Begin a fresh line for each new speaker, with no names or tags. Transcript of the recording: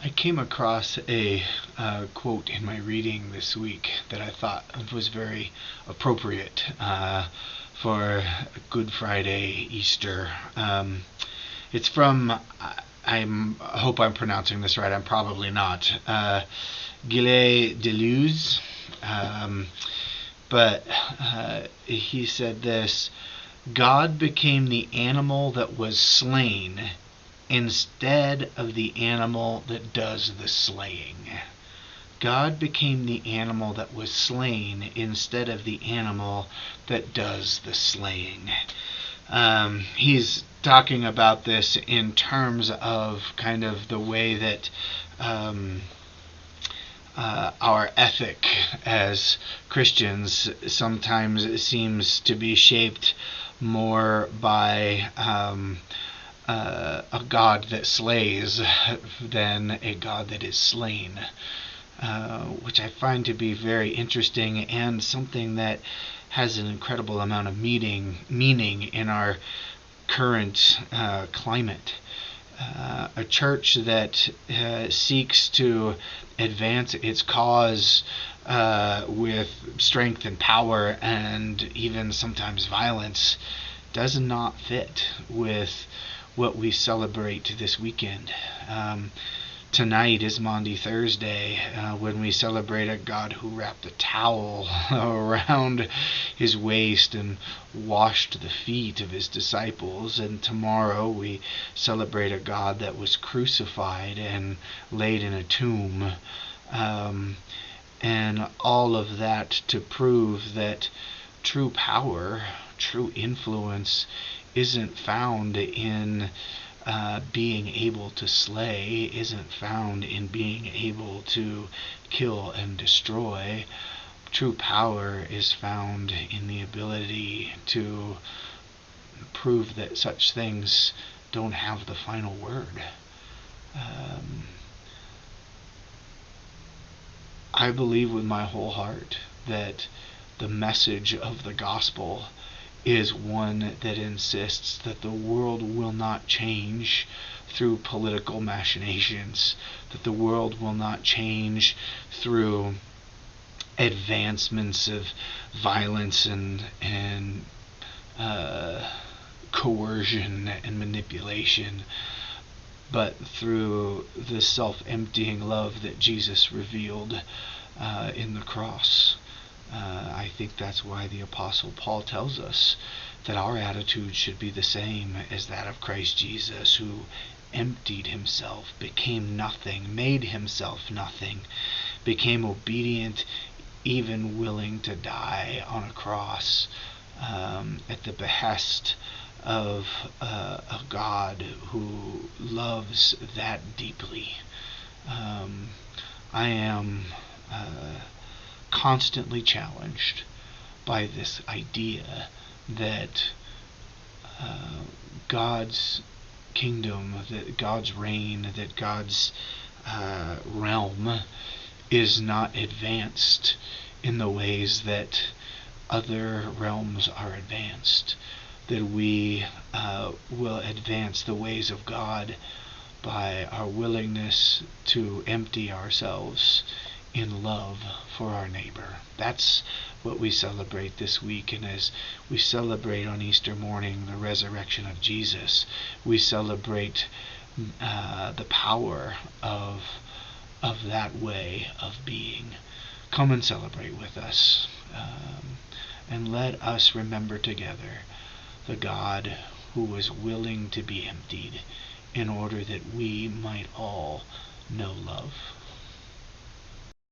I came across a quote in my reading this week that I thought was very appropriate for Good Friday, Easter. It's from, I hope I'm pronouncing this right, I'm probably not, Gilles Deleuze. But he said this: God became the animal that was slain instead of the animal that does the slaying. God became the animal that was slain instead of the animal that does the slaying. He's talking about this in terms of kind of the way that our ethic as Christians sometimes seems to be shaped more by a God that slays than a God that is slain, which I find to be very interesting and something that has an incredible amount of meaning in our current climate. A church that seeks to advance its cause with strength and power and even sometimes violence does not fit with what we celebrate this weekend. Tonight is Maundy Thursday, when we celebrate a God who wrapped a towel around his waist and washed the feet of his disciples. And tomorrow we celebrate a God that was crucified and laid in a tomb. And all of that to prove that true power, true influence, isn't found in being able to slay, isn't found in being able to kill and destroy. True power is found in the ability to prove that such things don't have the final word. I believe with my whole heart that the message of the gospel is one that insists that the world will not change through political machinations, that the world will not change through advancements of violence and coercion and manipulation, but through the self-emptying love that Jesus revealed in the cross. I think that's why the Apostle Paul tells us that our attitude should be the same as that of Christ Jesus, who emptied himself, became nothing, made himself nothing, became obedient, even willing to die on a cross at the behest of a God who loves that deeply. I am constantly challenged by this idea that God's kingdom, that God's reign, that God's realm is not advanced in the ways that other realms are advanced, that we will advance the ways of God by our willingness to empty ourselves in love for our neighbor. That's what we celebrate this week, and as we celebrate on Easter morning the resurrection of Jesus, we celebrate the power of that way of being. Come and celebrate with us, and let us remember together the God who was willing to be emptied in order that we might all know love.